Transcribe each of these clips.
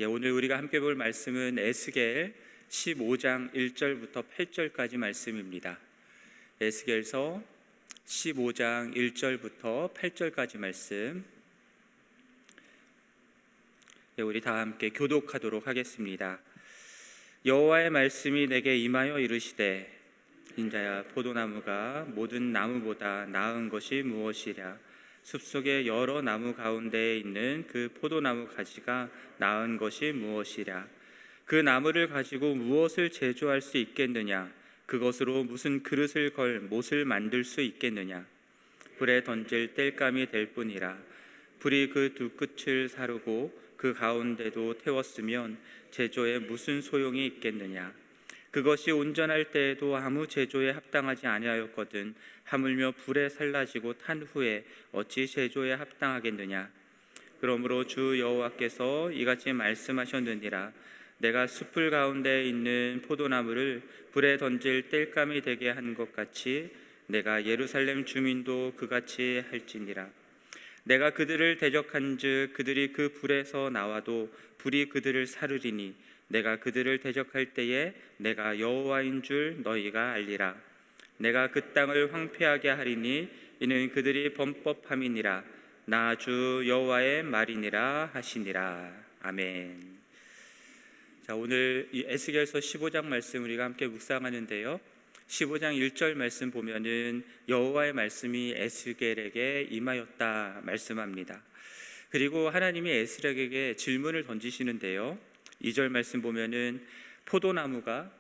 오늘 우리가 함께 볼 말씀은 에스겔 15장 1절부터 8절까지 말씀입니다. 에스겔서 15장 1절부터 8절까지 말씀, 우리 다 함께 교독하도록 하겠습니다. 여호와의 말씀이 내게 임하여 이르시되, 인자야, 포도나무가 모든 나무보다 나은 것이 무엇이랴? 숲속의 여러 나무 가운데에 있는 그 포도나무 가지가 나은 것이 무엇이랴? 그 나무를 가지고 무엇을 제조할 수 있겠느냐? 그것으로 무슨 그릇을 걸 못을 만들 수 있겠느냐? 불에 던질 땔감이 될 뿐이라. 불이 그 두 끝을 사르고 그 가운데도 태웠으면 제조에 무슨 소용이 있겠느냐? 그것이 온전할 때에도 아무 제조에 합당하지 아니하였거든 하물며 불에 살라지고 탄 후에 어찌 제조에 합당하겠느냐? 그러므로 주 여호와께서 이같이 말씀하셨느니라. 내가 숲을 가운데 있는 포도나무를 불에 던질 땔감이 되게 한 것 같이 내가 예루살렘 주민도 그같이 할지니라. 내가 그들을 대적한즉 그들이 그 불에서 나와도 불이 그들을 사르리니 내가 그들을 대적할 때에 내가 여호와인 줄 너희가 알리라. 내가 그 땅을 황폐하게 하리니 이는 그들이 범법함이니라. 나 주 여호와의 말이니라 하시니라. 아멘. 자, 오늘 이 에스겔서 15장 말씀 우리가 함께 묵상하는데요, 15장 1절 말씀 보면은 여호와의 말씀이 에스겔에게 임하였다 말씀합니다. 그리고 하나님이 에스겔에게 질문을 던지시는데요, 2절 말씀 보면은 포도나무가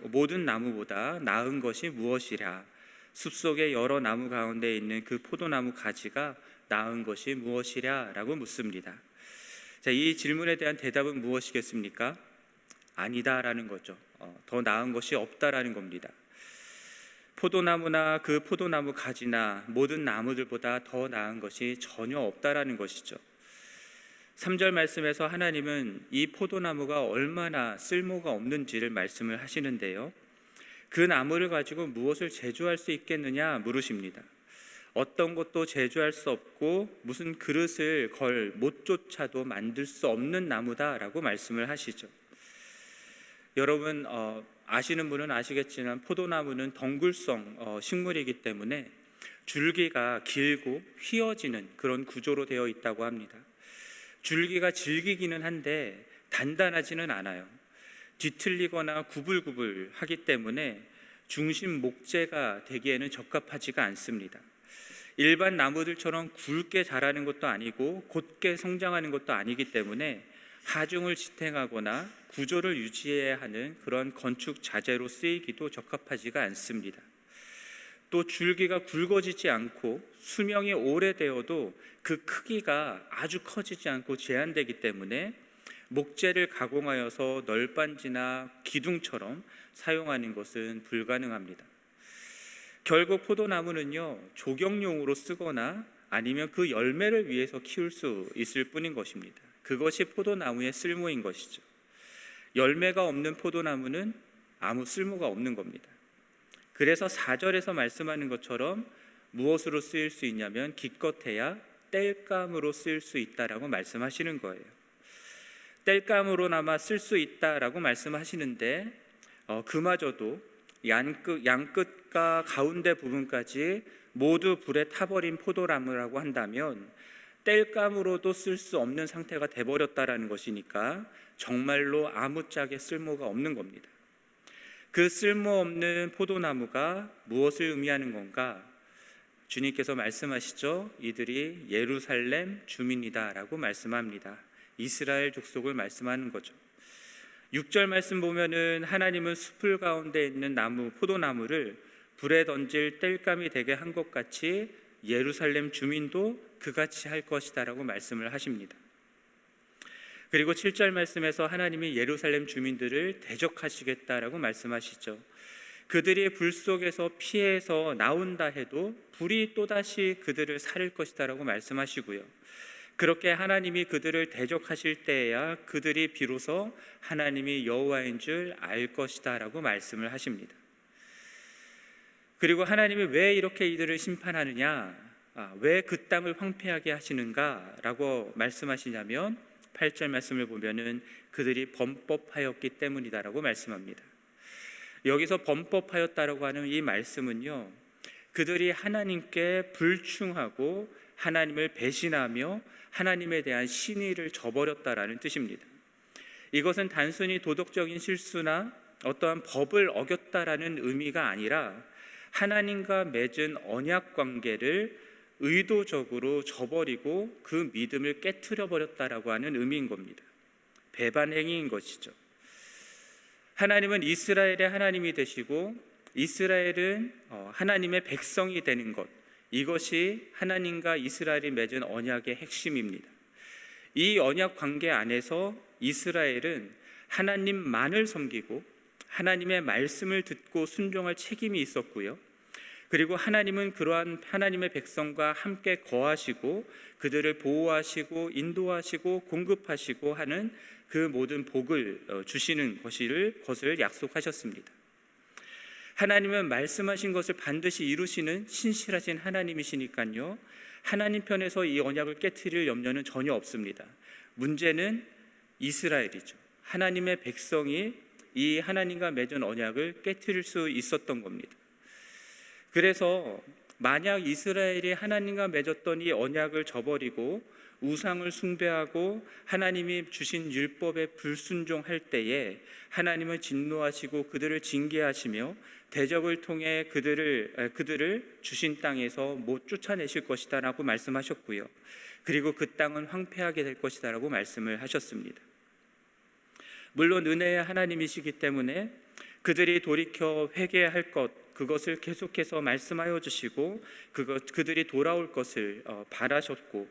모든 나무보다 나은 것이 무엇이랴? 숲속의 여러 나무 가운데 있는 그 포도나무 가지가 나은 것이 무엇이랴? 라고 묻습니다. 자, 이 질문에 대한 대답은 무엇이겠습니까? 아니다라는 거죠. 더 나은 것이 없다라는 겁니다. 포도나무나 그 포도나무 가지나 모든 나무들보다 더 나은 것이 전혀 없다라는 것이죠. 3절 말씀에서 하나님은 이 포도나무가 얼마나 쓸모가 없는지를 말씀을 하시는데요, 그 나무를 가지고 무엇을 제조할 수 있겠느냐 물으십니다. 어떤 것도 제조할 수 없고 무슨 그릇을 걸 못조차도 만들 수 없는 나무다라고 말씀을 하시죠. 여러분 아시는 분은 아시겠지만 포도나무는 덩굴성 식물이기 때문에 줄기가 길고 휘어지는 그런 구조로 되어 있다고 합니다. 줄기가 질기기는 한데 단단하지는 않아요. 뒤틀리거나 구불구불하기 때문에 중심 목재가 되기에는 적합하지가 않습니다. 일반 나무들처럼 굵게 자라는 것도 아니고 곧게 성장하는 것도 아니기 때문에 하중을 지탱하거나 구조를 유지해야 하는 그런 건축 자재로 쓰이기도 적합하지가 않습니다. 또 줄기가 굵어지지 않고 수명이 오래되어도 그 크기가 아주 커지지 않고 제한되기 때문에 목재를 가공하여서 널빤지나 기둥처럼 사용하는 것은 불가능합니다. 결국 포도나무는요, 조경용으로 쓰거나 아니면 그 열매를 위해서 키울 수 있을 뿐인 것입니다. 그것이 포도나무의 쓸모인 것이죠. 열매가 없는 포도나무는 아무 쓸모가 없는 겁니다. 그래서 4절에서 말씀하는 것처럼 무엇으로 쓰일 수 있냐면 기껏해야 땔감으로 쓰일 수 있다라고 말씀하시는 거예요. 땔감으로나마 쓸 수 있다라고 말씀하시는데 그마저도 양끝과 가운데 부분까지 모두 불에 타버린 포도나무라고 한다면 땔감으로도 쓸 수 없는 상태가 돼버렸다라는 것이니까 정말로 아무짝에 쓸모가 없는 겁니다. 그 쓸모없는 포도나무가 무엇을 의미하는 건가? 주님께서 말씀하시죠. 이들이 예루살렘 주민이다 라고 말씀합니다. 이스라엘 족속을 말씀하는 거죠. 6절 말씀 보면은 하나님은 숲을 가운데 있는 포도나무를 불에 던질 땔감이 되게 한 것 같이 예루살렘 주민도 그같이 할 것이다 라고 말씀을 하십니다. 그리고 7절 말씀에서 하나님이 예루살렘 주민들을 대적하시겠다라고 말씀하시죠. 그들이 불 속에서 피해서 나온다 해도 불이 또다시 그들을 살릴 것이다 라고 말씀하시고요, 그렇게 하나님이 그들을 대적하실 때에야 그들이 비로소 하나님이 여호와인 줄 알 것이다 라고 말씀을 하십니다. 그리고 하나님이 왜 이렇게 이들을 심판하느냐, 왜 그 땅을 황폐하게 하시는가 라고 말씀하시냐면 8절 말씀을 보면은 그들이 범법하였기 때문이다라고 말씀합니다. 여기서 범법하였다라고 하는 이 말씀은요, 그들이 하나님께 불충하고 하나님을 배신하며 하나님에 대한 신의를 저버렸다라는 뜻입니다. 이것은 단순히 도덕적인 실수나 어떠한 법을 어겼다라는 의미가 아니라 하나님과 맺은 언약 관계를 의도적으로 저버리고 그 믿음을 깨트려 버렸다라고 하는 의미인 겁니다. 배반 행위인 것이죠. 하나님은 이스라엘의 하나님이 되시고 이스라엘은 하나님의 백성이 되는 것, 이것이 하나님과 이스라엘이 맺은 언약의 핵심입니다. 이 언약 관계 안에서 이스라엘은 하나님만을 섬기고 하나님의 말씀을 듣고 순종할 책임이 있었고요, 그리고 하나님은 그러한 하나님의 백성과 함께 거하시고 그들을 보호하시고 인도하시고 공급하시고 하는 그 모든 복을 주시는 것을 약속하셨습니다. 하나님은 말씀하신 것을 반드시 이루시는 신실하신 하나님이시니까요, 하나님 편에서 이 언약을 깨트릴 염려는 전혀 없습니다. 문제는 이스라엘이죠. 하나님의 백성이 이 하나님과 맺은 언약을 깨트릴 수 있었던 겁니다. 그래서 만약 이스라엘이 하나님과 맺었던 이 언약을 저버리고 우상을 숭배하고 하나님이 주신 율법에 불순종할 때에 하나님은 진노하시고 그들을 징계하시며 대적을 통해 그들을 주신 땅에서 못 쫓아내실 것이다 라고 말씀하셨고요, 그리고 그 땅은 황폐하게 될 것이다 라고 말씀을 하셨습니다. 물론 은혜의 하나님이시기 때문에 그들이 돌이켜 회개할 것, 그것을 계속해서 말씀하여 주시고 그들이 돌아올 것을 바라셨고,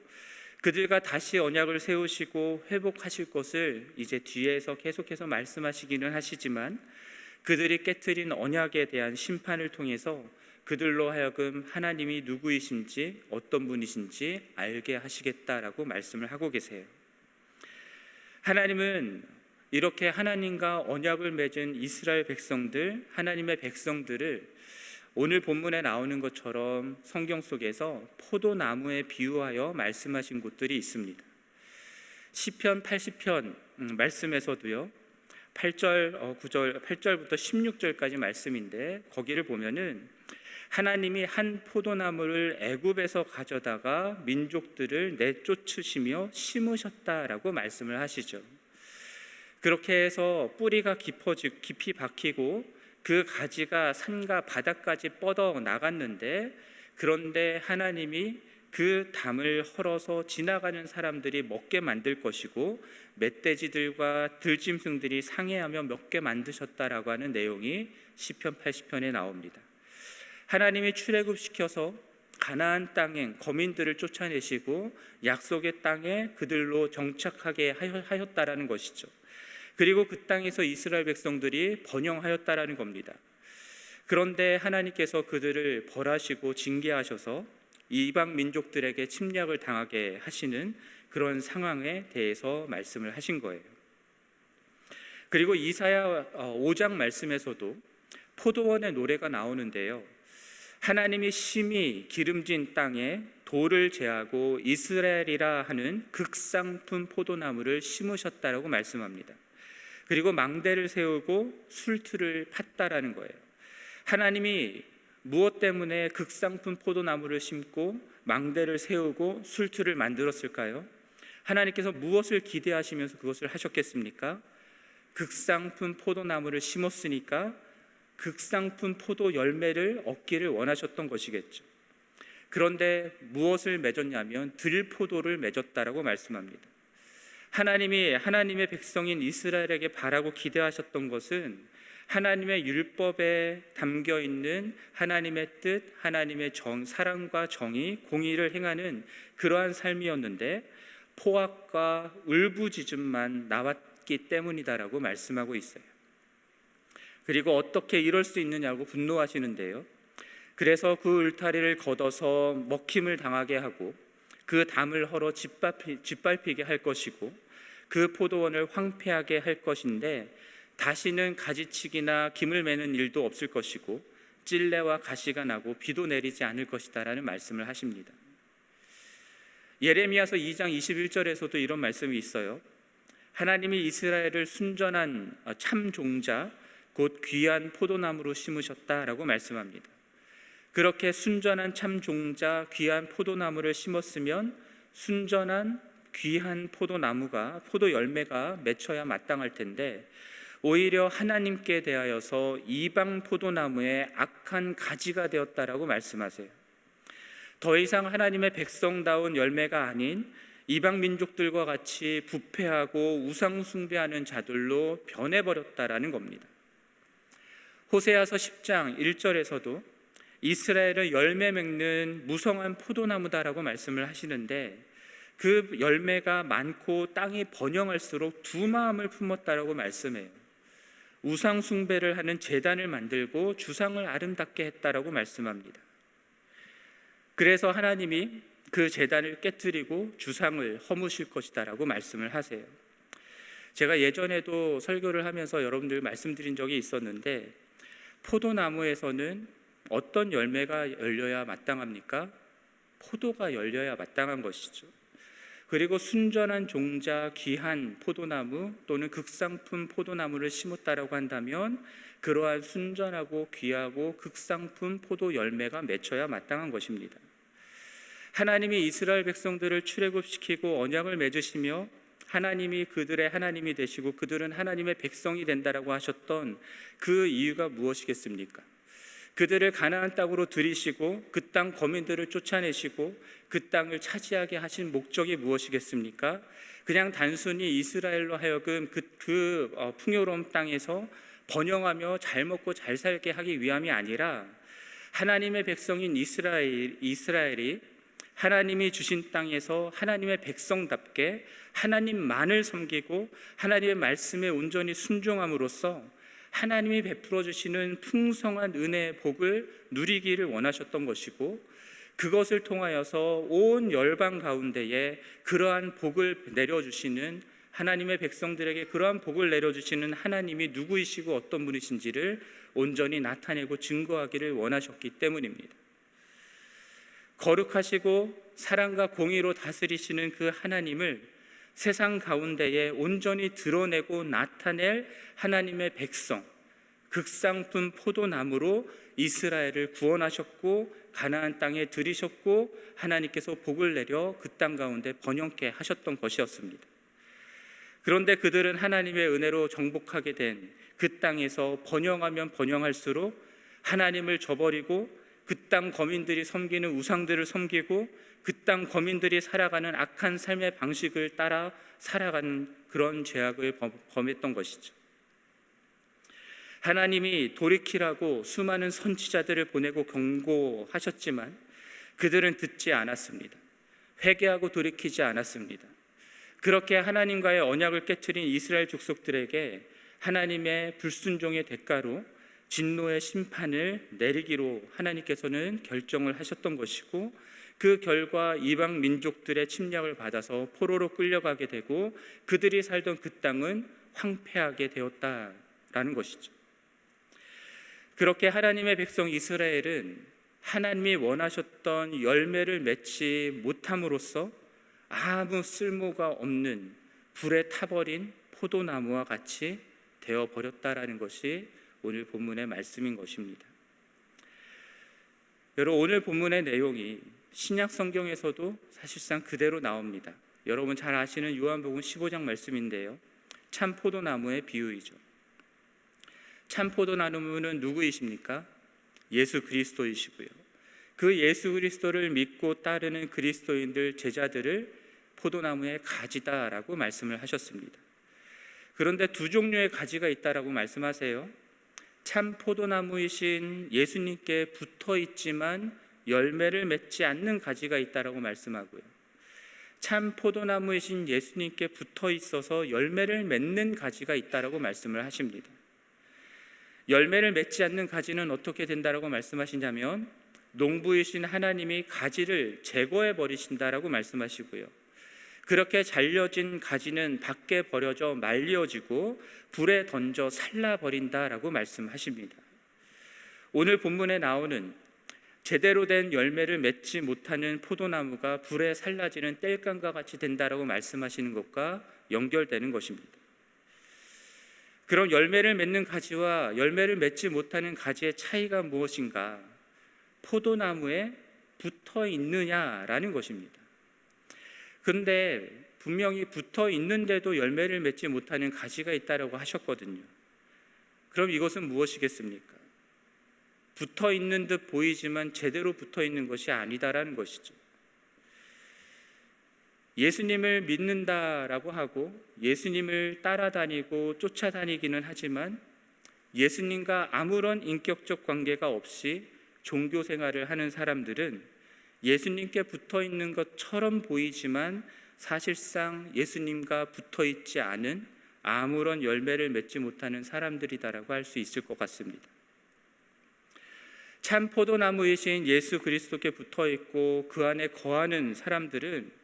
그들과 다시 언약을 세우시고 회복하실 것을 이제 뒤에서 계속해서 말씀하시기는 하시지만, 그들이 깨트린 언약에 대한 심판을 통해서 그들로 하여금 하나님이 누구이신지 어떤 분이신지 알게 하시겠다라고 말씀을 하고 계세요. 하나님은 이렇게 하나님과 언약을 맺은 이스라엘 백성들, 하나님의 백성들을 오늘 본문에 나오는 것처럼 성경 속에서 포도나무에 비유하여 말씀하신 곳들이 있습니다. 시편 80편 말씀에서도요, 8절부터 16절까지 말씀인데, 거기를 보면은 하나님이 한 포도나무를 애굽에서 가져다가 민족들을 내쫓으시며 심으셨다라고 말씀을 하시죠. 그렇게 해서 뿌리가 깊이 박히고 그 가지가 산과 바닥까지 뻗어 나갔는데, 그런데 하나님이 그 담을 헐어서 지나가는 사람들이 먹게 만들 것이고 멧돼지들과 들짐승들이 상해하며 먹게 만드셨다라고 하는 내용이 시편 80편에 나옵니다. 하나님이 출애굽시켜서 가나안 땅에 거민들을 쫓아내시고 약속의 땅에 그들로 정착하게 하였다라는 것이죠. 그리고 그 땅에서 이스라엘 백성들이 번영하였다라는 겁니다. 그런데 하나님께서 그들을 벌하시고 징계하셔서 이방 민족들에게 침략을 당하게 하시는 그런 상황에 대해서 말씀을 하신 거예요. 그리고 이사야 5장 말씀에서도 포도원의 노래가 나오는데요, 하나님이 심히 기름진 땅에 돌을 제하고 이스라엘이라 하는 극상품 포도나무를 심으셨다라고 말씀합니다. 그리고 망대를 세우고 술틀을 팠다라는 거예요. 하나님이 무엇 때문에 극상품 포도나무를 심고 망대를 세우고 술틀을 만들었을까요? 하나님께서 무엇을 기대하시면서 그것을 하셨겠습니까? 극상품 포도나무를 심었으니까 극상품 포도 열매를 얻기를 원하셨던 것이겠죠. 그런데 무엇을 맺었냐면 들포도를 맺었다라고 말씀합니다. 하나님이 하나님의 백성인 이스라엘에게 바라고 기대하셨던 것은 하나님의 율법에 담겨 있는 하나님의 뜻, 하나님의 사랑과 정의, 공의를 행하는 그러한 삶이었는데 포악과 울부짖음만 나왔기 때문이다라고 말씀하고 있어요. 그리고 어떻게 이럴 수 있느냐고 분노하시는데요, 그래서 그 울타리를 걷어서 먹힘을 당하게 하고 그 담을 헐어 짓밟히게 할 것이고 그 포도원을 황폐하게 할 것인데 다시는 가지치기나 김을 매는 일도 없을 것이고 찔레와 가시가 나고 비도 내리지 않을 것이다 라는 말씀을 하십니다. 예레미야서 2장 21절에서도 이런 말씀이 있어요. 하나님이 이스라엘을 순전한 참 종자, 곧 귀한 포도나무로 심으셨다라고 말씀합니다. 그렇게 순전한 참 종자, 귀한 포도나무를 심었으면 순전한 귀한 포도나무가, 포도 열매가 맺혀야 마땅할 텐데, 오히려 하나님께 대하여서 이방 포도나무의 악한 가지가 되었다라고 말씀하세요. 더 이상 하나님의 백성다운 열매가 아닌 이방 민족들과 같이 부패하고 우상 숭배하는 자들로 변해버렸다라는 겁니다. 호세아서 10장 1절에서도 이스라엘은 열매 맺는 무성한 포도나무다라고 말씀을 하시는데, 그 열매가 많고 땅이 번영할수록 두 마음을 품었다라고 말씀해요. 우상 숭배를 하는 제단을 만들고 주상을 아름답게 했다라고 말씀합니다. 그래서 하나님이 그 제단을 깨뜨리고 주상을 허무실 것이다라고 말씀을 하세요. 제가 예전에도 설교를 하면서 여러분들 말씀드린 적이 있었는데, 포도나무에서는 어떤 열매가 열려야 마땅합니까? 포도가 열려야 마땅한 것이죠. 그리고 순전한 종자, 귀한 포도나무 또는 극상품 포도나무를 심었다라고 한다면 그러한 순전하고 귀하고 극상품 포도 열매가 맺혀야 마땅한 것입니다. 하나님이 이스라엘 백성들을 출애굽시키고 언약을 맺으시며 하나님이 그들의 하나님이 되시고 그들은 하나님의 백성이 된다라고 하셨던 그 이유가 무엇이겠습니까? 그들을 가나안 땅으로 들이시고 그 땅 거민들을 쫓아내시고 그 땅을 차지하게 하신 목적이 무엇이겠습니까? 그냥 단순히 이스라엘로 하여금 그 풍요로운 땅에서 번영하며 잘 먹고 잘 살게 하기 위함이 아니라, 하나님의 백성인 이스라엘이 하나님이 주신 땅에서 하나님의 백성답게 하나님만을 섬기고 하나님의 말씀에 온전히 순종함으로써 하나님이 베풀어 주시는 풍성한 은혜의 복을 누리기를 원하셨던 것이고, 그것을 통하여서 온 열방 가운데에 그러한 복을 내려주시는, 하나님의 백성들에게 그러한 복을 내려주시는 하나님이 누구이시고 어떤 분이신지를 온전히 나타내고 증거하기를 원하셨기 때문입니다. 거룩하시고 사랑과 공의로 다스리시는 그 하나님을 세상 가운데에 온전히 드러내고 나타낼 하나님의 백성, 극상품 포도나무로 이스라엘을 구원하셨고 가나안 땅에 들이셨고 하나님께서 복을 내려 그 땅 가운데 번영케 하셨던 것이었습니다. 그런데 그들은 하나님의 은혜로 정복하게 된 그 땅에서 번영하면 번영할수록 하나님을 저버리고 그 땅 거민들이 섬기는 우상들을 섬기고 그 땅 거민들이 살아가는 악한 삶의 방식을 따라 살아가는 그런 죄악을 범했던 것이죠. 하나님이 돌이키라고 수많은 선지자들을 보내고 경고하셨지만 그들은 듣지 않았습니다. 회개하고 돌이키지 않았습니다. 그렇게 하나님과의 언약을 깨트린 이스라엘 족속들에게 하나님의 불순종의 대가로 진노의 심판을 내리기로 하나님께서는 결정을 하셨던 것이고, 그 결과 이방 민족들의 침략을 받아서 포로로 끌려가게 되고 그들이 살던 그 땅은 황폐하게 되었다라는 것이죠. 그렇게 하나님의 백성 이스라엘은 하나님이 원하셨던 열매를 맺지 못함으로써 아무 쓸모가 없는 불에 타버린 포도나무와 같이 되어버렸다라는 것이 오늘 본문의 말씀인 것입니다. 여러분, 오늘 본문의 내용이 신약 성경에서도 사실상 그대로 나옵니다. 여러분 잘 아시는 요한복음 15장 말씀인데요, 참 포도나무의 비유이죠. 참 포도나무는 누구이십니까? 예수 그리스도이시고요, 그 예수 그리스도를 믿고 따르는 그리스도인들 제자들을 포도나무의 가지다라고 말씀을 하셨습니다. 그런데 두 종류의 가지가 있다라고 말씀하세요. 참 포도나무이신 예수님께 붙어 있지만 열매를 맺지 않는 가지가 있다라고 말씀하고요, 참 포도나무이신 예수님께 붙어 있어서 열매를 맺는 가지가 있다라고 말씀을 하십니다. 열매를 맺지 않는 가지는 어떻게 된다라고 말씀하시냐면 농부이신 하나님이 가지를 제거해 버리신다라고 말씀하시고요, 그렇게 잘려진 가지는 밖에 버려져 말려지고 불에 던져 살라버린다라고 말씀하십니다. 오늘 본문에 나오는 제대로 된 열매를 맺지 못하는 포도나무가 불에 살라지는 땔감과 같이 된다라고 말씀하시는 것과 연결되는 것입니다. 그럼 열매를 맺는 가지와 열매를 맺지 못하는 가지의 차이가 무엇인가? 포도나무에 붙어 있느냐라는 것입니다. 그런데 분명히 붙어 있는데도 열매를 맺지 못하는 가지가 있다라고 하셨거든요. 그럼 이것은 무엇이겠습니까? 붙어 있는 듯 보이지만 제대로 붙어 있는 것이 아니다라는 것이죠. 예수님을 믿는다라고 하고 예수님을 따라다니고 쫓아다니기는 하지만 예수님과 아무런 인격적 관계가 없이 종교 생활을 하는 사람들은 예수님께 붙어 있는 것처럼 보이지만 사실상 예수님과 붙어 있지 않은 아무런 열매를 맺지 못하는 사람들이다라고 할 수 있을 것 같습니다. 참 포도나무이신 예수 그리스도께 붙어 있고 그 안에 거하는 사람들은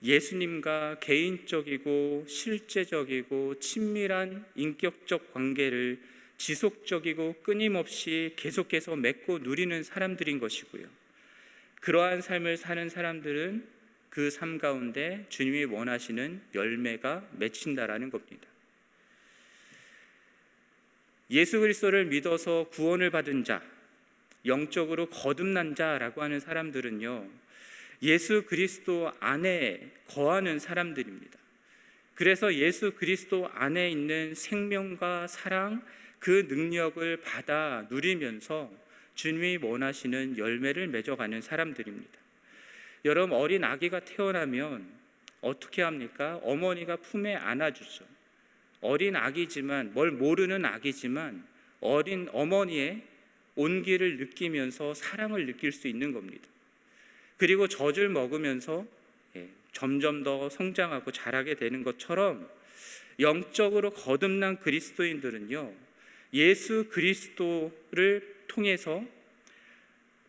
예수님과 개인적이고 실제적이고 친밀한 인격적 관계를 지속적이고 끊임없이 계속해서 맺고 누리는 사람들인 것이고요. 그러한 삶을 사는 사람들은 그 삶 가운데 주님이 원하시는 열매가 맺힌다라는 겁니다. 예수 그리스도를 믿어서 구원을 받은 자, 영적으로 거듭난 자라고 하는 사람들은요, 예수 그리스도 안에 거하는 사람들입니다. 그래서 예수 그리스도 안에 있는 생명과 사랑, 그 능력을 받아 누리면서 주님이 원하시는 열매를 맺어가는 사람들입니다. 여러분, 어린 아기가 태어나면 어떻게 합니까? 어머니가 품에 안아주죠. 어린 아기지만, 뭘 모르는 아기지만 어린 어머니의 온기를 느끼면서 사랑을 느낄 수 있는 겁니다. 그리고 젖을 먹으면서 점점 더 성장하고 자라게 되는 것처럼 영적으로 거듭난 그리스도인들은요, 예수 그리스도를 통해서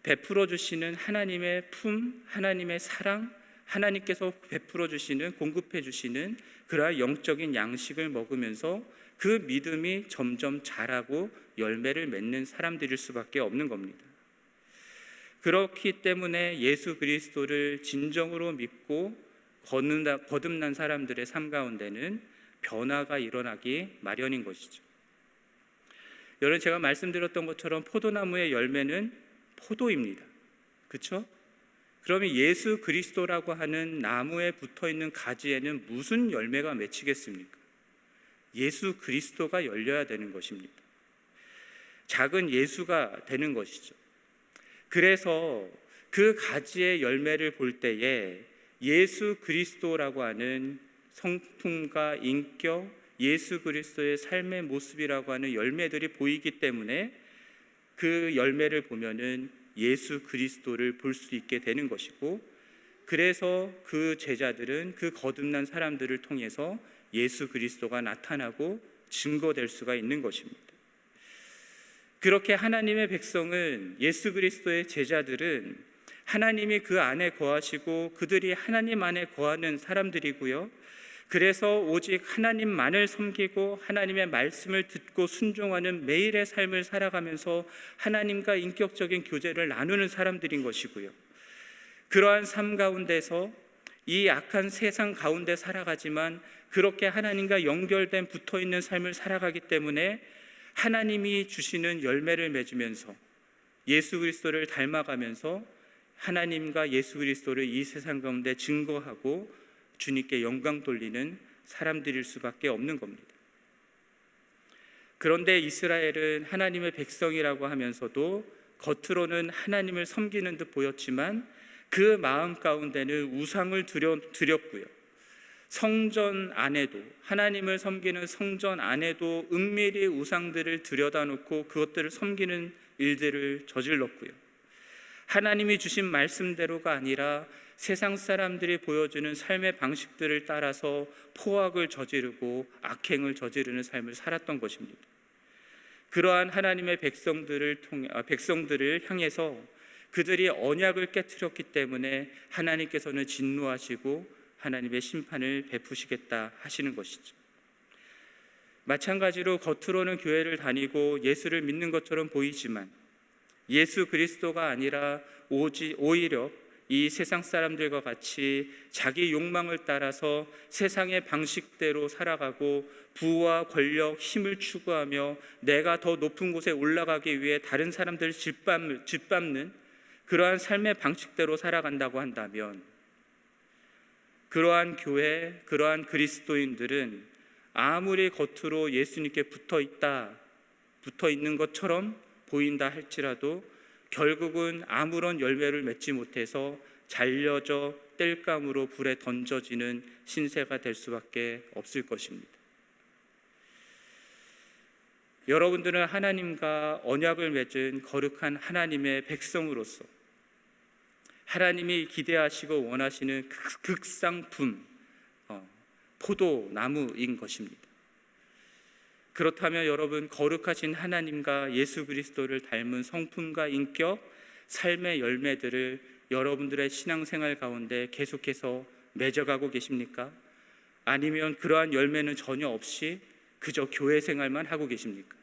베풀어 주시는 하나님의 품, 하나님의 사랑, 하나님께서 베풀어 주시는, 공급해 주시는 그러한 영적인 양식을 먹으면서 그 믿음이 점점 자라고 열매를 맺는 사람들일 수밖에 없는 겁니다. 그렇기 때문에 예수 그리스도를 진정으로 믿고 거듭난 사람들의 삶 가운데는 변화가 일어나기 마련인 것이죠. 여러분, 제가 말씀드렸던 것처럼 포도나무의 열매는 포도입니다. 그렇죠? 그러면 예수 그리스도라고 하는 나무에 붙어있는 가지에는 무슨 열매가 맺히겠습니까? 예수 그리스도가 열려야 되는 것입니다. 작은 예수가 되는 것이죠. 그래서 그 가지의 열매를 볼 때에 예수 그리스도라고 하는 성품과 인격, 예수 그리스도의 삶의 모습이라고 하는 열매들이 보이기 때문에 그 열매를 보면은 예수 그리스도를 볼 수 있게 되는 것이고, 그래서 그 제자들은 그 거듭난 사람들을 통해서 예수 그리스도가 나타나고 증거될 수가 있는 것입니다. 그렇게 하나님의 백성은, 예수 그리스도의 제자들은 하나님이 그 안에 거하시고 그들이 하나님 안에 거하는 사람들이고요, 그래서 오직 하나님만을 섬기고 하나님의 말씀을 듣고 순종하는 매일의 삶을 살아가면서 하나님과 인격적인 교제를 나누는 사람들인 것이고요, 그러한 삶 가운데서 이 악한 세상 가운데 살아가지만 그렇게 하나님과 연결된 붙어있는 삶을 살아가기 때문에 하나님이 주시는 열매를 맺으면서 예수 그리스도를 닮아가면서 하나님과 예수 그리스도를 이 세상 가운데 증거하고 주님께 영광 돌리는 사람들일 수밖에 없는 겁니다. 그런데 이스라엘은 하나님의 백성이라고 하면서도 겉으로는 하나님을 섬기는 듯 보였지만 그 마음 가운데는 우상을 드렸고요, 성전 안에도, 하나님을 섬기는 성전 안에도 은밀히 우상들을 들여다놓고 그것들을 섬기는 일들을 저질렀고요, 하나님이 주신 말씀대로가 아니라 세상 사람들이 보여주는 삶의 방식들을 따라서 포악을 저지르고 악행을 저지르는 삶을 살았던 것입니다. 그러한 하나님의 백성들을 향해서 그들이 언약을 깨트렸기 때문에 하나님께서는 진노하시고 하나님의 심판을 베푸시겠다 하시는 것이죠. 마찬가지로 겉으로는 교회를 다니고 예수를 믿는 것처럼 보이지만 예수 그리스도가 아니라 오히려 이 세상 사람들과 같이 자기 욕망을 따라서 세상의 방식대로 살아가고 부와 권력, 힘을 추구하며 내가 더 높은 곳에 올라가기 위해 다른 사람들을 짓밟는 그러한 삶의 방식대로 살아간다고 한다면, 그러한 교회, 그러한 그리스도인들은 아무리 겉으로 예수님께 붙어 있는 것처럼 보인다 할지라도 결국은 아무런 열매를 맺지 못해서 잘려져 땔감으로 불에 던져지는 신세가 될 수밖에 없을 것입니다. 여러분들은 하나님과 언약을 맺은 거룩한 하나님의 백성으로서 하나님이 기대하시고 원하시는 극상품 포도나무인 것입니다. 그렇다면 여러분, 거룩하신 하나님과 예수 그리스도를 닮은 성품과 인격, 삶의 열매들을 여러분들의 신앙생활 가운데 계속해서 맺어가고 계십니까? 아니면 그러한 열매는 전혀 없이 그저 교회 생활만 하고 계십니까?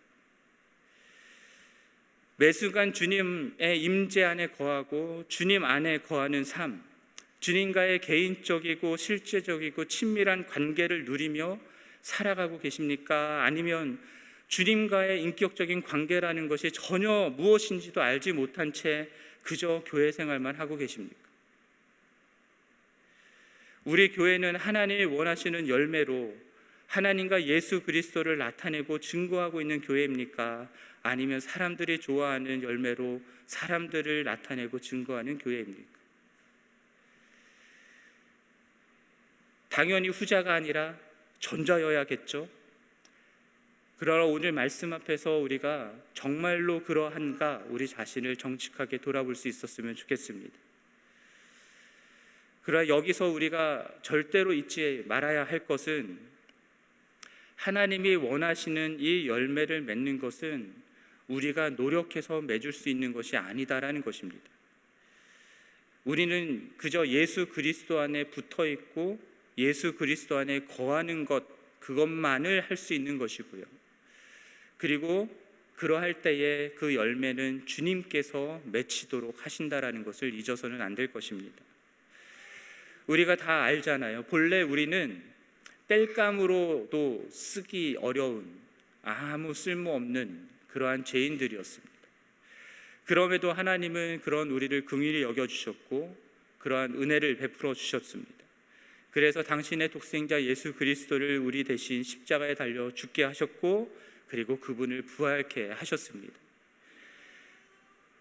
매 순간 주님의 임재 안에 거하고 주님 안에 거하는 삶, 주님과의 개인적이고 실제적이고 친밀한 관계를 누리며 살아가고 계십니까? 아니면 주님과의 인격적인 관계라는 것이 전혀 무엇인지도 알지 못한 채 그저 교회 생활만 하고 계십니까? 우리 교회는 하나님이 원하시는 열매로 하나님과 예수 그리스도를 나타내고 증거하고 있는 교회입니까? 아니면 사람들이 좋아하는 열매로 사람들을 나타내고 증거하는 교회입니까? 당연히 후자가 아니라 전자여야겠죠. 그러나 오늘 말씀 앞에서 우리가 정말로 그러한가 우리 자신을 정직하게 돌아볼 수 있었으면 좋겠습니다. 그러나 여기서 우리가 절대로 잊지 말아야 할 것은 하나님이 원하시는 이 열매를 맺는 것은 우리가 노력해서 맺을 수 있는 것이 아니다라는 것입니다. 우리는 그저 예수 그리스도 안에 붙어 있고 예수 그리스도 안에 거하는 것, 그것만을 할 수 있는 것이고요. 그리고 그러할 때에 그 열매는 주님께서 맺히도록 하신다라는 것을 잊어서는 안 될 것입니다. 우리가 다 알잖아요. 본래 우리는 땔감으로도 쓰기 어려운 아무 쓸모없는 그러한 죄인들이었습니다. 그럼에도 하나님은 그런 우리를 긍휼히 여겨주셨고 그러한 은혜를 베풀어 주셨습니다. 그래서 당신의 독생자 예수 그리스도를 우리 대신 십자가에 달려 죽게 하셨고 그리고 그분을 부활케 하셨습니다.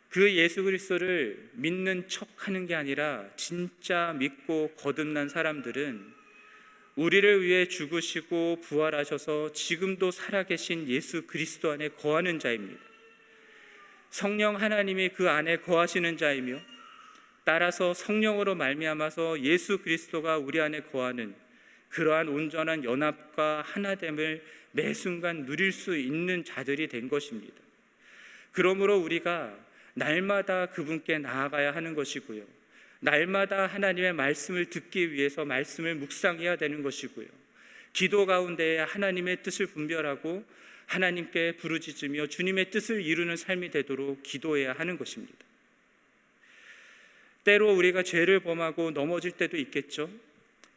그 예수 그리스도를 믿는 척하는 게 아니라 진짜 믿고 거듭난 사람들은 우리를 위해 죽으시고 부활하셔서 지금도 살아계신 예수 그리스도 안에 거하는 자입니다. 성령 하나님이 그 안에 거하시는 자이며 따라서 성령으로 말미암아서 예수 그리스도가 우리 안에 거하는 그러한 온전한 연합과 하나됨을 매 순간 누릴 수 있는 자들이 된 것입니다. 그러므로 우리가 날마다 그분께 나아가야 하는 것이고요, 날마다 하나님의 말씀을 듣기 위해서 말씀을 묵상해야 되는 것이고요, 기도 가운데 하나님의 뜻을 분별하고 하나님께 부르짖으며 주님의 뜻을 이루는 삶이 되도록 기도해야 하는 것입니다. 때로 우리가 죄를 범하고 넘어질 때도 있겠죠.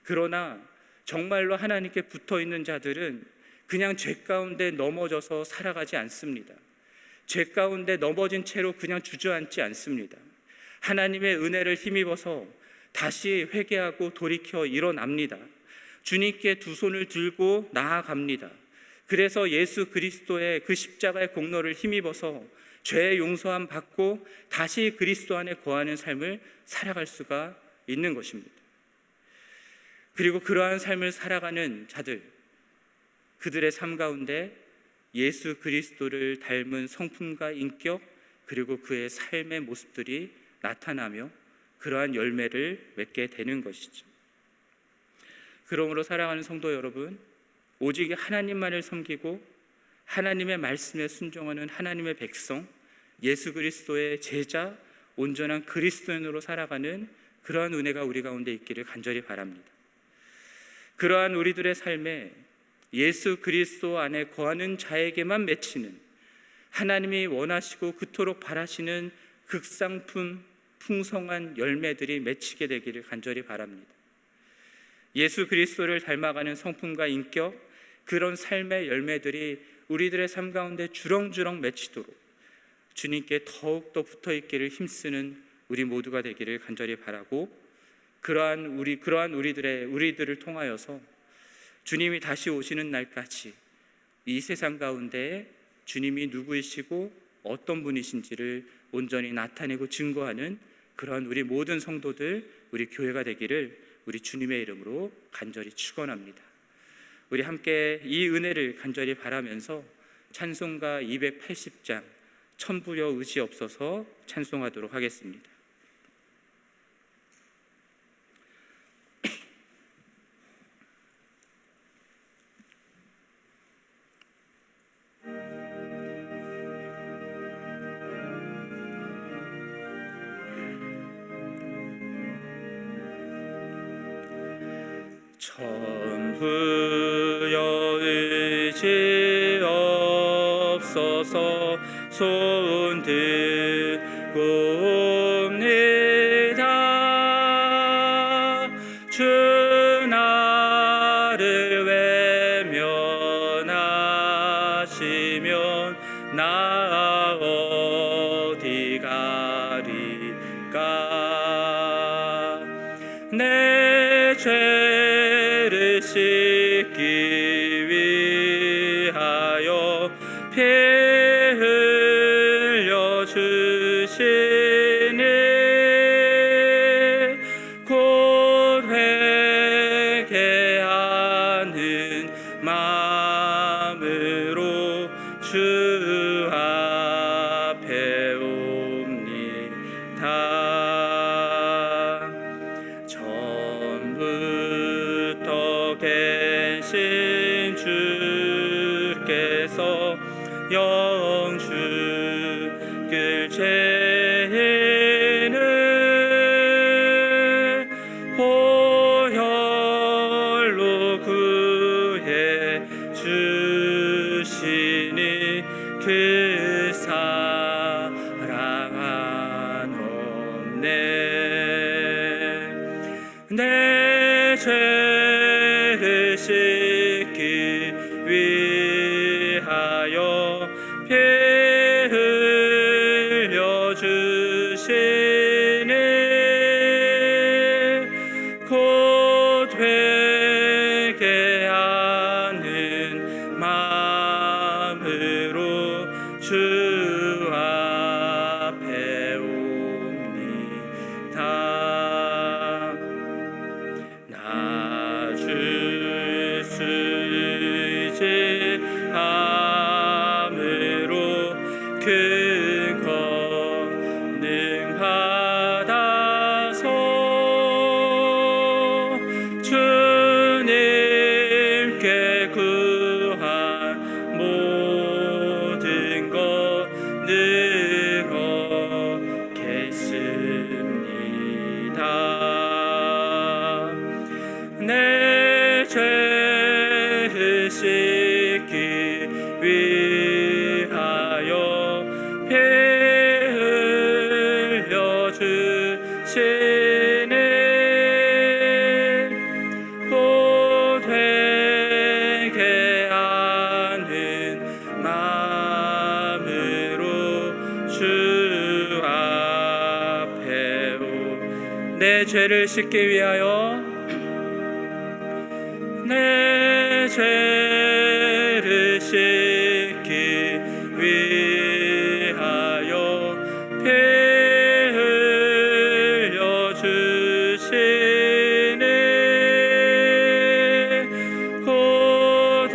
그러나 정말로 하나님께 붙어있는 자들은 그냥 죄 가운데 넘어져서 살아가지 않습니다. 죄 가운데 넘어진 채로 그냥 주저앉지 않습니다. 하나님의 은혜를 힘입어서 다시 회개하고 돌이켜 일어납니다. 주님께 두 손을 들고 나아갑니다. 그래서 예수 그리스도의 그 십자가의 공로를 힘입어서 죄의 용서함 받고 다시 그리스도 안에 거하는 삶을 살아갈 수가 있는 것입니다. 그리고 그러한 삶을 살아가는 자들, 그들의 삶 가운데 예수 그리스도를 닮은 성품과 인격 그리고 그의 삶의 모습들이 나타나며 그러한 열매를 맺게 되는 것이죠. 그러므로 사랑하는 성도 여러분, 오직 하나님만을 섬기고 하나님의 말씀에 순종하는 하나님의 백성, 예수 그리스도의 제자, 온전한 그리스도인으로 살아가는 그러한 은혜가 우리 가운데 있기를 간절히 바랍니다. 그러한 우리들의 삶에 예수 그리스도 안에 거하는 자에게만 맺히는 하나님이 원하시고 그토록 바라시는 극상품 풍성한 열매들이 맺히게 되기를 간절히 바랍니다. 예수 그리스도를 닮아가는 성품과 인격, 그런 삶의 열매들이 우리들의 삶 가운데 주렁주렁 맺히도록 주님께 더욱더 붙어있기를 힘쓰는 우리 모두가 되기를 간절히 바라고, 그러한 우리들을 통하여서 주님이 다시 오시는 날까지 이 세상 가운데 주님이 누구이시고 어떤 분이신지를 온전히 나타내고 증거하는 그러한 우리 모든 성도들, 우리 교회가 되기를 우리 주님의 이름으로 간절히 축원합니다. 우리 함께 이 은혜를 간절히 바라면서 찬송가 280장 천부여 의지 없어서 찬송하도록 하겠습니다. 천부여 의지 없어서 손 들고 옵니다. 주 나를 외면하시면 나 어디 가리까. 내 죄를 씻기 위하여 피 흘려 주시니 곧 회개하는 마음으로 주 앞에 옵니다. 처음부터 계신 주께서 영죽을 죄인을 보혈로 구해 주시니 그 사랑 한없네. 내 죄를 씻기 위하여 피 흘려 주시니 곧 회개하는 마음으로 주 앞에 옵니다. 나 줄 수 의지함으로 큰 권능 받아서 주님께 구한 모든 것 늘어겠습니다. 내 죄를 씻기 위하여 피 흘려 주시니 곧 회개하는 마음으로 주 앞에 내 죄를 씻기 위하여 내 죄를 씻기 위하여 피 흘려 주시니 곧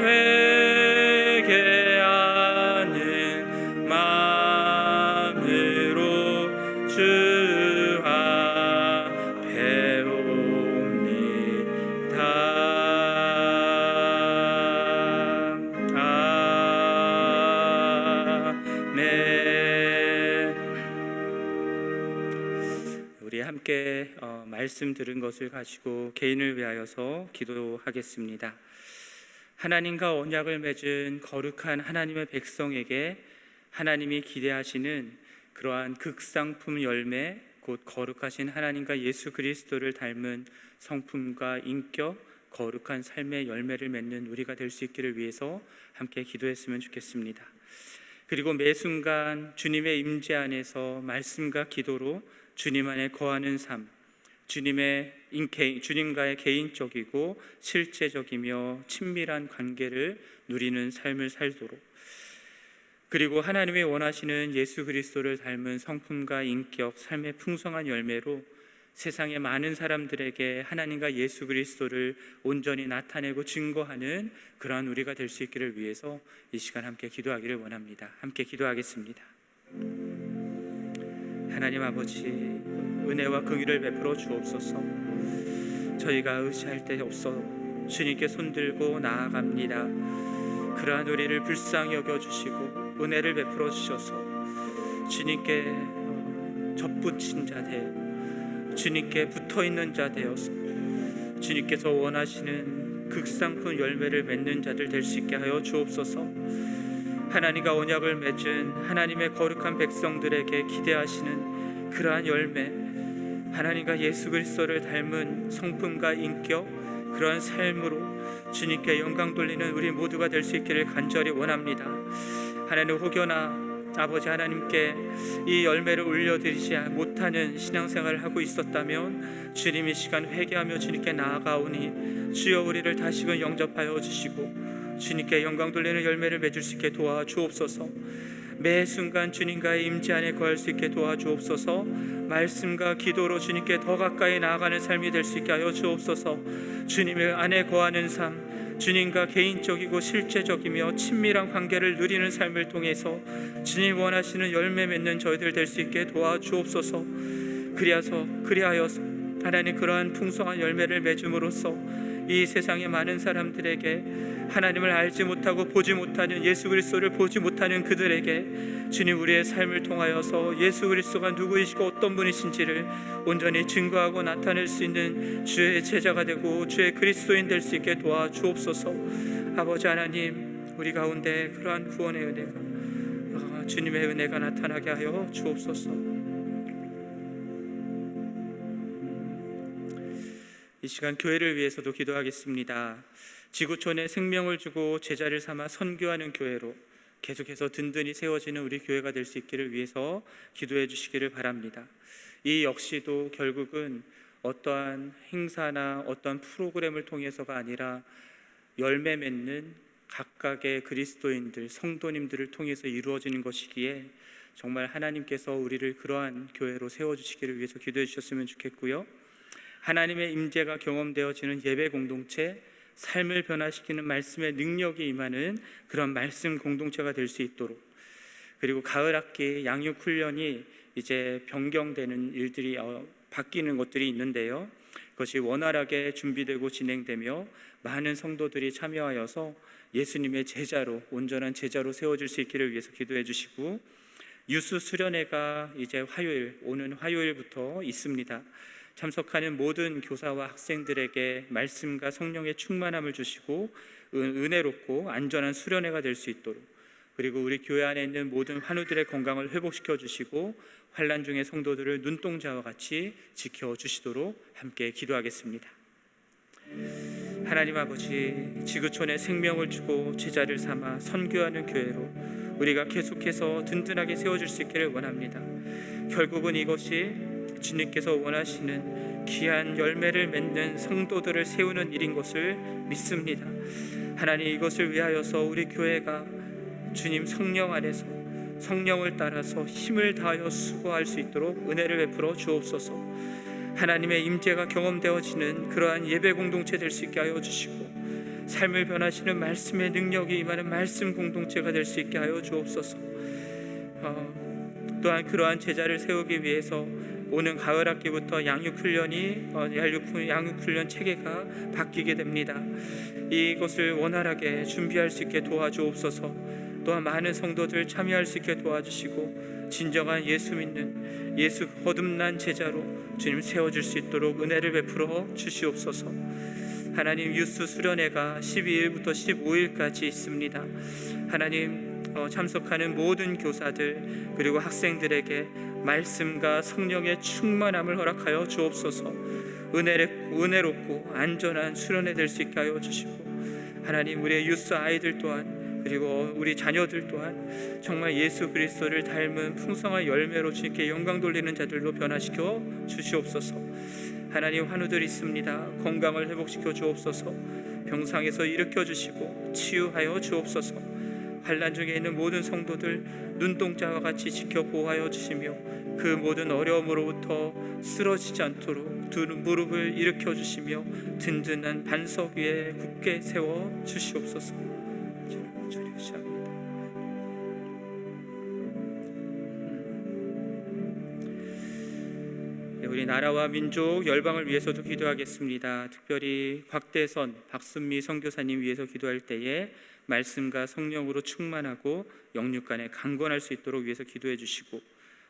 회개하는 마음으로 주 앞에 옵니다. 우리 함께 말씀 들은 것을 가지고 개인을 위하여서 기도하겠습니다. 하나님과 언약을 맺은 거룩한 하나님의 백성에게 하나님이 기대하시는 그러한 극상품 열매, 곧 거룩하신 하나님과 예수 그리스도를 닮은 성품과 인격, 거룩한 삶의 열매를 맺는 우리가 될 수 있기를 위해서 함께 기도했으면 좋겠습니다. 그리고 매 순간 주님의 임재 안에서 말씀과 기도로 주님 안에 거하는 삶, 주님과의 개인적이고 실제적이며 친밀한 관계를 누리는 삶을 살도록, 그리고 하나님이 원하시는 예수 그리스도를 닮은 성품과 인격, 삶의 풍성한 열매로 세상의 많은 사람들에게 하나님과 예수 그리스도를 온전히 나타내고 증거하는 그러한 우리가 될 수 있기를 위해서 이 시간 함께 기도하기를 원합니다. 함께 기도하겠습니다. 하나님 아버지, 은혜와 긍휼을 베풀어 주옵소서. 저희가 의지할 데 없어 주님께 손들고 나아갑니다. 그러한 우리를 불쌍히 여겨주시고 은혜를 베풀어 주셔서 주님께 접붙인 자 되어 주님께 붙어있는 자 되어서 주님께서 원하시는 극상품 열매를 맺는 자들 될 수 있게 하여 주옵소서. 하나님과 언약을 맺은 하나님의 거룩한 백성들에게 기대하시는 그러한 열매, 하나님과 예수 그리스도를 닮은 성품과 인격, 그러한 삶으로 주님께 영광 돌리는 우리 모두가 될 수 있기를 간절히 원합니다. 하나님, 혹여나 아버지 하나님께 이 열매를 올려드리지 못하는 신앙생활을 하고 있었다면 주님 이 시간 회개하며 주님께 나아가오니 주여 우리를 다시금 영접하여 주시고 주님께 영광 돌리는 열매를 맺을 수 있게 도와주옵소서. 매 순간 주님과의 임재 안에 거할 수 있게 도와주옵소서. 말씀과 기도로 주님께 더 가까이 나아가는 삶이 될 수 있게 하여 주옵소서. 주님의 안에 거하는 삶, 주님과 개인적이고 실제적이며 친밀한 관계를 누리는 삶을 통해서 주님 원하시는 열매 맺는 저희들 될 수 있게 도와주옵소서. 그리하여서 하나님 그러한 풍성한 열매를 맺음으로써 이 세상의 많은 사람들에게 하나님을 알지 못하고 보지 못하는, 예수 그리스도를 보지 못하는 그들에게 주님 우리의 삶을 통하여서 예수 그리스도가 누구이시고 어떤 분이신지를 온전히 증거하고 나타낼 수 있는 주의 제자가 되고 주의 그리스도인 될 수 있게 도와주옵소서. 아버지 하나님, 우리 가운데 그러한 구원의 은혜가, 주님의 은혜가 나타나게 하여 주옵소서. 이 시간 교회를 위해서도 기도하겠습니다. 지구촌에 생명을 주고 제자를 삼아 선교하는 교회로 계속해서 든든히 세워지는 우리 교회가 될 수 있기를 위해서 기도해 주시기를 바랍니다. 이 역시도 결국은 어떠한 행사나 어떠한 프로그램을 통해서가 아니라 열매 맺는 각각의 그리스도인들, 성도님들을 통해서 이루어지는 것이기에 정말 하나님께서 우리를 그러한 교회로 세워주시기를 위해서 기도해 주셨으면 좋겠고요. 하나님의 임재가 경험되어지는 예배 공동체, 삶을 변화시키는 말씀의 능력이 임하는 그런 말씀 공동체가 될 수 있도록, 그리고 가을 학기 양육 훈련이 이제 변경되는 일들이 바뀌는 것들이 있는데요, 그것이 원활하게 준비되고 진행되며 많은 성도들이 참여하여서 예수님의 제자로, 온전한 제자로 세워질 수 있기를 위해서 기도해 주시고, 유수 수련회가 이제 오는 화요일부터 있습니다. 참석하는 모든 교사와 학생들에게 말씀과 성령의 충만함을 주시고 은혜롭고 안전한 수련회가 될 수 있도록, 그리고 우리 교회 안에 있는 모든 환우들의 건강을 회복시켜 주시고 환난 중의 성도들을 눈동자와 같이 지켜주시도록 함께 기도하겠습니다. 하나님 아버지, 지구촌에 생명을 주고 제자를 삼아 선교하는 교회로 우리가 계속해서 든든하게 세워질 수 있기를 원합니다. 결국은 이것이 주님께서 원하시는 귀한 열매를 맺는 성도들을 세우는 일인 것을 믿습니다. 하나님, 이것을 위하여서 우리 교회가 주님 성령 안에서 성령을 따라서 힘을 다하여 수고할 수 있도록 은혜를 베풀어 주옵소서. 하나님의 임재가 경험되어지는 그러한 예배 공동체 될 수 있게 하여 주시고, 삶을 변화시는 말씀의 능력이 임하는 말씀 공동체가 될 수 있게 하여 주옵소서. 또한 그러한 제자를 세우기 위해서 오는 가을 학기부터 양육훈련 체계가 바뀌게 됩니다. 이것을 원활하게 준비할 수 있게 도와주옵소서. 또한 많은 성도들 참여할 수 있게 도와주시고 진정한 예수 믿는, 예수 거듭난 제자로 주님 세워줄 수 있도록 은혜를 베풀어 주시옵소서. 하나님, 유수 수련회가 12일부터 15일까지 있습니다. 하나님, 참석하는 모든 교사들 그리고 학생들에게 말씀과 성령의 충만함을 허락하여 주옵소서. 은혜롭고 안전한 수련회 될 수 있게 하여 주시고, 하나님 우리의 유스 아이들 또한, 그리고 우리 자녀들 또한 정말 예수 그리스도를 닮은 풍성한 열매로 주님께 영광 돌리는 자들로 변화시켜 주시옵소서. 하나님, 환우들 있습니다. 건강을 회복시켜 주옵소서. 병상에서 일으켜 주시고 치유하여 주옵소서. 환난 중에 있는 모든 성도들 눈동자와 같이 지켜 보호하여 주시며, 그 모든 어려움으로부터 쓰러지지 않도록 두 무릎을 일으켜 주시며 든든한 반석 위에 굳게 세워 주시옵소서. 주를 시합니다. 우리 나라와 민족, 열방을 위해서도 기도하겠습니다. 특별히 곽대선 박순미 선교사님 위해서 기도할 때에 말씀과 성령으로 충만하고 영육간에 강건할 수 있도록 위해서 기도해 주시고,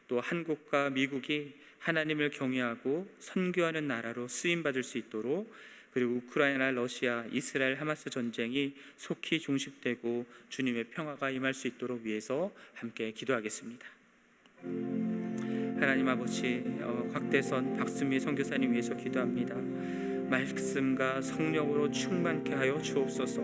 또 한국과 미국이 하나님을 경외하고 선교하는 나라로 쓰임받을 수 있도록, 그리고 우크라이나, 러시아, 이스라엘, 하마스 전쟁이 속히 종식되고 주님의 평화가 임할 수 있도록 위해서 함께 기도하겠습니다. 하나님 아버지, 곽대선 박순미 선교사님 위해서 기도합니다. 말씀과 성령으로 충만케 하여 주옵소서.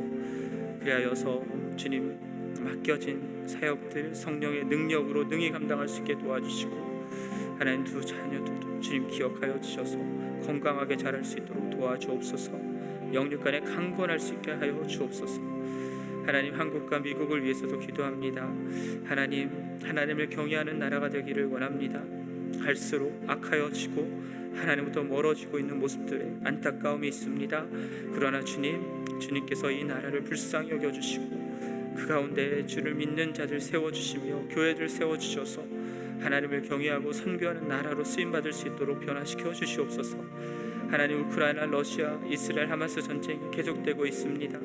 그리하여서 주님 맡겨진 사역들 성령의 능력으로 능히 감당할 수 있게 도와주시고, 하나님 두 자녀들도 주님 기억하여 주셔서 건강하게 자랄 수 있도록 도와주옵소서. 영육간에 강건할 수 있게 하여 주옵소서. 하나님, 한국과 미국을 위해서도 기도합니다. 하나님, 하나님을 경외하는 나라가 되기를 원합니다. 갈수록 악하여지고 하나님부터 멀어지고 있는 모습들에 안타까움이 있습니다. 그러나 주님께서 이 나라를 불쌍히 여겨주시고 그 가운데 주를 믿는 자들 세워주시며 교회들 세워주셔서 하나님을 경외하고 선교하는 나라로 쓰임받을 수 있도록 변화시켜 주시옵소서. 하나님, 우크라이나, 러시아, 이스라엘, 하마스 전쟁이 계속되고 있습니다.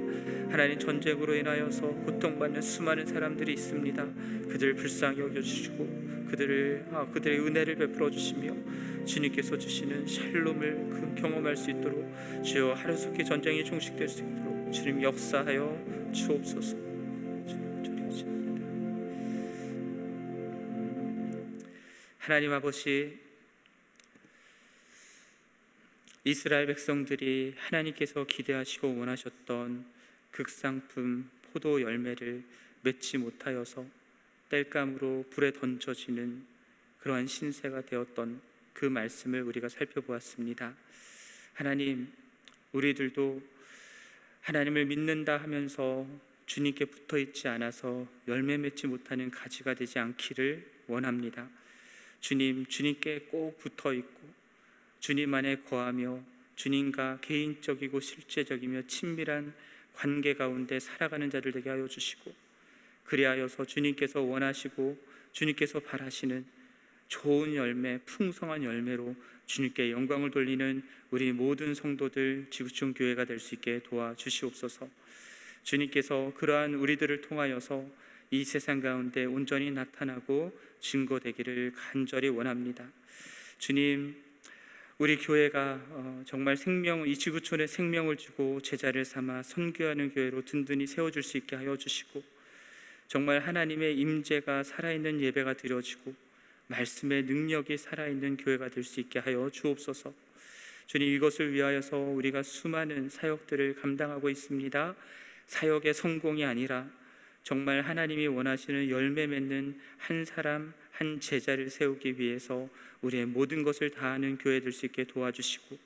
하나님, 전쟁으로 인하여서 고통받는 수많은 사람들이 있습니다. 그들을 불쌍히 여겨주시고 그들의 은혜를 베풀어 주시며 주님께서 주시는 샬롬을 경험할 수 있도록, 주여 하루속히 전쟁이 종식될 수 있도록 주님 역사하여 주옵소서. 하나님 아버지, 이스라엘 백성들이 하나님께서 기대하시고 원하셨던 극상품 포도 열매를 맺지 못하여서 땔감으로 불에 던져지는 그러한 신세가 되었던 그 말씀을 우리가 살펴보았습니다. 하나님, 우리들도 하나님을 믿는다 하면서 주님께 붙어 있지 않아서 열매 맺지 못하는 가지가 되지 않기를 원합니다. 주님께 꼭 붙어 있고 주님 안에 거하며 주님과 개인적이고 실제적이며 친밀한 관계 가운데 살아가는 자들 되게 하여 주시고, 그리하여서 주님께서 원하시고 주님께서 바라시는 좋은 열매, 풍성한 열매로 주님께 영광을 돌리는 우리 모든 성도들 지구촌 교회가 될 수 있게 도와주시옵소서. 주님께서 그러한 우리들을 통하여서 이 세상 가운데 온전히 나타나고 증거되기를 간절히 원합니다. 주님, 우리 교회가 정말 이 지구촌에 생명을 주고 제자를 삼아 선교하는 교회로 든든히 세워줄 수 있게 하여 주시고, 정말 하나님의 임재가 살아있는 예배가 드려지고 말씀의 능력이 살아있는 교회가 될 수 있게 하여 주옵소서. 주님, 이것을 위하여서 우리가 수많은 사역들을 감당하고 있습니다. 사역의 성공이 아니라 정말 하나님이 원하시는 열매 맺는 한 사람, 한 제자를 세우기 위해서 우리의 모든 것을 다하는 교회 될 수 있게 도와주시고,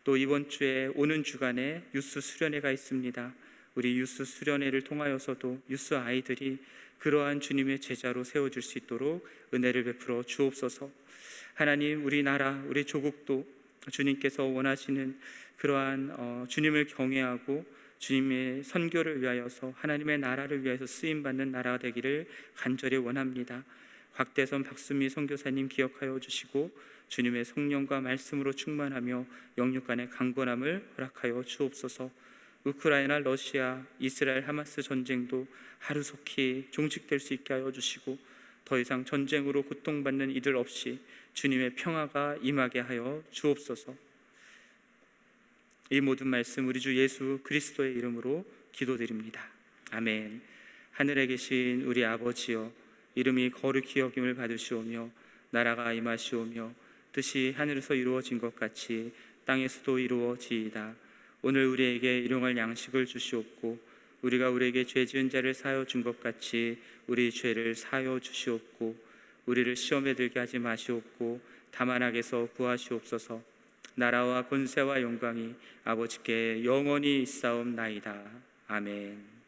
또 이번 주에 오는 주간에 유스 수련회가 있습니다. 우리 유스 수련회를 통하여서도 유스 아이들이 그러한 주님의 제자로 세워질 수 있도록 은혜를 베풀어 주옵소서. 하나님, 우리 나라, 우리 조국도 주님께서 원하시는 그러한 주님을 경외하고 주님의 선교를 위하여서 하나님의 나라를 위해서 쓰임받는 나라가 되기를 간절히 원합니다. 곽대선 박순미 선교사님 기억하여 주시고 주님의 성령과 말씀으로 충만하며 영육간의 강건함을 허락하여 주옵소서. 우크라이나, 러시아, 이스라엘, 하마스 전쟁도 하루속히 종식될 수 있게 하여 주시고 더 이상 전쟁으로 고통받는 이들 없이 주님의 평화가 임하게 하여 주옵소서. 이 모든 말씀 우리 주 예수 그리스도의 이름으로 기도드립니다. 아멘. 하늘에 계신 우리 아버지여, 이름이 거룩히 여김을 받으시오며 나라가 임하시오며 뜻이 하늘에서 이루어진 것 같이 땅에서도 이루어지이다. 오늘 우리에게 일용할 양식을 주시옵고 우리가 우리에게 죄 지은 자를 사하여 준 것 같이 우리 죄를 사하여 주시옵고 우리를 시험에 들게 하지 마시옵고 다만 악에서 구하시옵소서. 나라와 권세와 영광이 아버지께 영원히 있사옵나이다. 아멘.